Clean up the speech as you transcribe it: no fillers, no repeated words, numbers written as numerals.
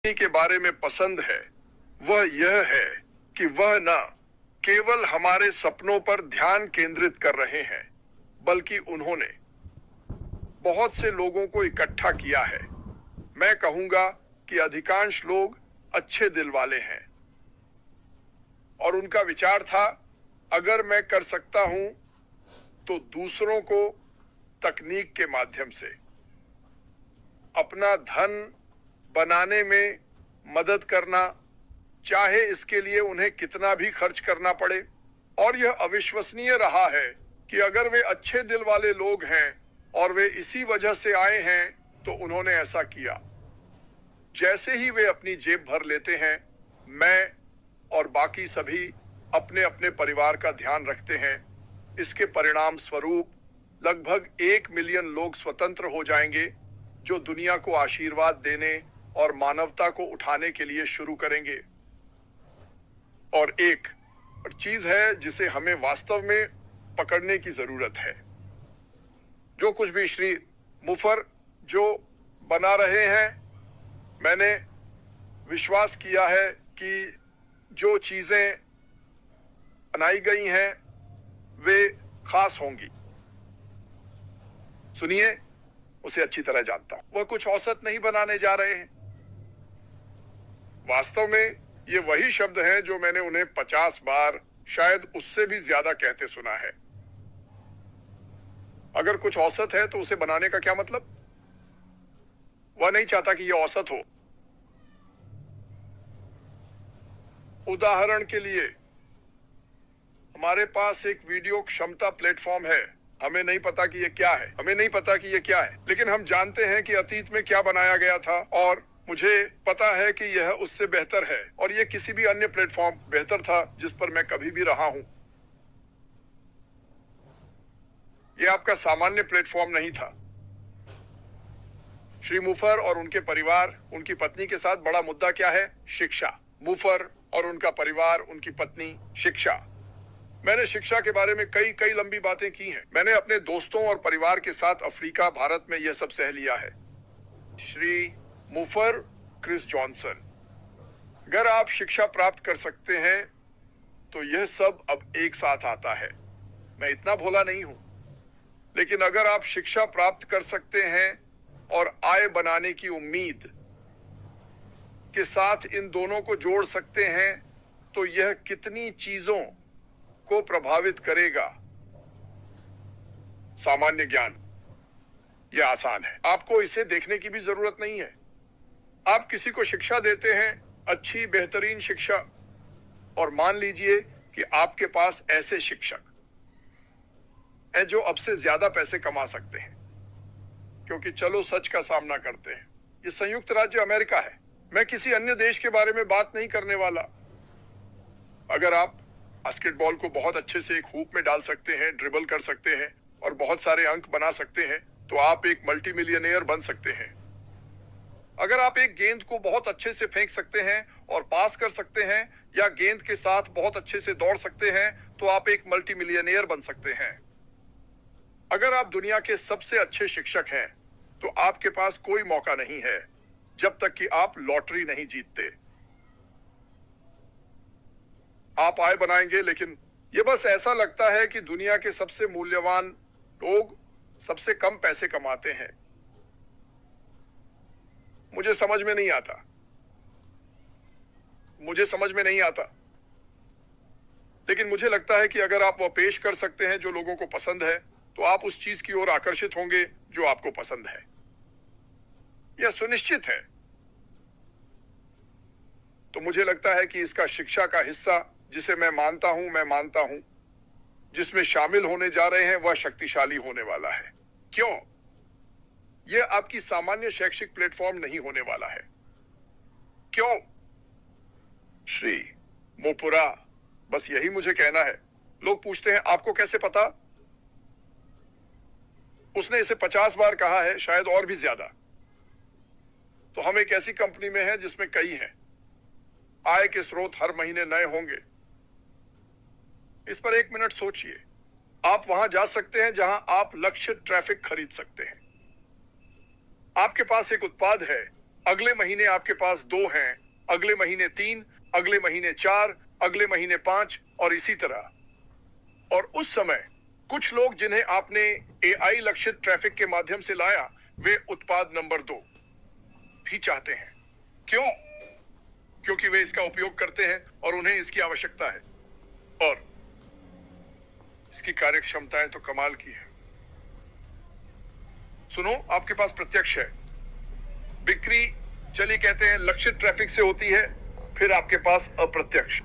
के बारे में पसंद है वह यह है कि वह न केवल हमारे सपनों पर ध्यान केंद्रित कर रहे हैं, बल्कि उन्होंने बहुत से लोगों को इकट्ठा किया है। मैं कहूंगा कि अधिकांश लोग अच्छे दिल वाले हैं और उनका विचार था, अगर मैं कर सकता हूं तो दूसरों को तकनीक के माध्यम से अपना धन बनाने में मदद करना, चाहे इसके लिए उन्हें कितना भी खर्च करना पड़े। और यह अविश्वसनीय रहा है कि अगर वे अच्छे दिल वाले लोग हैं और वे इसी वजह से आए हैं तो उन्होंने ऐसा किया। जैसे ही वे अपनी जेब भर लेते हैं, मैं और बाकी सभी अपने अपने परिवार का ध्यान रखते हैं। इसके परिणाम स्वरूप लगभग 1 मिलियन लोग स्वतंत्र हो जाएंगे, जो दुनिया को आशीर्वाद देने और मानवता को उठाने के लिए शुरू करेंगे। और एक चीज है जिसे हमें वास्तव में पकड़ने की जरूरत है। जो कुछ भी श्री मुफर जो बना रहे हैं, मैंने विश्वास किया है कि जो चीजें बनाई गई हैं वे खास होंगी। सुनिए, उसे अच्छी तरह जानता हूं। वह कुछ औसत नहीं बनाने जा रहे हैं। वास्तव में ये वही शब्द हैं जो मैंने उन्हें 50 बार, शायद उससे भी ज्यादा कहते सुना है। अगर कुछ औसत है तो उसे बनाने का क्या मतलब? वह नहीं चाहता कि यह औसत हो। उदाहरण के लिए, हमारे पास एक वीडियो क्षमता प्लेटफॉर्म है। हमें नहीं पता कि यह क्या है, लेकिन हम जानते हैं कि अतीत में क्या बनाया गया था और मुझे पता है कि यह उससे बेहतर है और यह किसी भी अन्य प्लेटफॉर्म बेहतर था जिस पर मैं कभी भी रहा हूं। यह आपका सामान्य प्लेटफॉर्म नहीं था। श्री मुफर और उनके परिवार, उनकी पत्नी के साथ बड़ा मुद्दा क्या है? शिक्षा। मुफर और उनका परिवार, उनकी पत्नी, शिक्षा। मैंने शिक्षा के बारे में कई लंबी बातें की हैं। मैंने अपने दोस्तों और परिवार के साथ अफ्रीका, भारत में यह सब सह लिया है। श्री मुफर, क्रिस जॉनसन, अगर आप शिक्षा प्राप्त कर सकते हैं तो यह सब अब एक साथ आता है। मैं इतना भोला नहीं हूं, लेकिन अगर आप शिक्षा प्राप्त कर सकते हैं और आय बनाने की उम्मीद के साथ इन दोनों को जोड़ सकते हैं, तो यह कितनी चीजों को प्रभावित करेगा। सामान्य ज्ञान, यह आसान है। आपको इसे देखने की भी जरूरत नहीं है। आप किसी को शिक्षा देते हैं, अच्छी बेहतरीन शिक्षा, और मान लीजिए कि आपके पास ऐसे शिक्षक हैं जो अब से ज्यादा पैसे कमा सकते हैं, क्योंकि चलो सच का सामना करते हैं, ये संयुक्त राज्य अमेरिका है। मैं किसी अन्य देश के बारे में बात नहीं करने वाला। अगर आप बास्केटबॉल को बहुत अच्छे से एक हूप में डाल सकते हैं, ड्रिबल कर सकते हैं और बहुत सारे अंक बना सकते हैं, तो आप एक मल्टी मिलियनेयर बन सकते हैं। अगर आप एक गेंद को बहुत अच्छे से फेंक सकते हैं और पास कर सकते हैं, या गेंद के साथ बहुत अच्छे से दौड़ सकते हैं, तो आप एक मल्टी मिलियनेयर बन सकते हैं। अगर आप दुनिया के सबसे अच्छे शिक्षक हैं, तो आपके पास कोई मौका नहीं है जब तक कि आप लॉटरी नहीं जीतते। आप आय बनाएंगे, लेकिन यह बस ऐसा लगता है कि दुनिया के सबसे मूल्यवान लोग सबसे कम पैसे कमाते हैं। मुझे समझ में नहीं आता, लेकिन मुझे लगता है कि अगर आप वह पेश कर सकते हैं जो लोगों को पसंद है, तो आप उस चीज की ओर आकर्षित होंगे जो आपको पसंद है। यह सुनिश्चित है। तो मुझे लगता है कि इसका शिक्षा का हिस्सा, जिसे मैं मानता हूं, जिसमें शामिल होने जा रहे हैं, वह शक्तिशाली होने वाला है। क्यों? यह आपकी सामान्य शैक्षिक प्लेटफॉर्म नहीं होने वाला है। क्यों? श्री मोपुरा, बस यही मुझे कहना है। लोग पूछते हैं, आपको कैसे पता? उसने इसे 50 बार कहा है, शायद और भी ज्यादा। तो हम एक ऐसी कंपनी में हैं जिसमें कई हैं। आय के स्रोत हर महीने नए होंगे। इस पर 1 मिनट सोचिए। आप वहां जा सकते हैं जहां आप लक्ष्य ट्रैफिक खरीद सकते हैं। आपके पास एक उत्पाद है अगले महीने आपके पास 2 हैं, अगले महीने 3, अगले महीने 4, अगले महीने 5 और इसी तरह। और उस समय कुछ लोग जिन्हें आपने AI लक्षित ट्रैफिक के माध्यम से लाया, वे उत्पाद नंबर 2 भी चाहते हैं। क्यों? क्योंकि वे इसका उपयोग करते हैं और उन्हें इसकी आवश्यकता है और इसकी कार्यक्षमताएं तो कमाल की है। सुनो, आपके पास प्रत्यक्ष है बिक्री, चलिए कहते हैं लक्षित ट्रैफिक से होती है, फिर आपके पास अप्रत्यक्ष।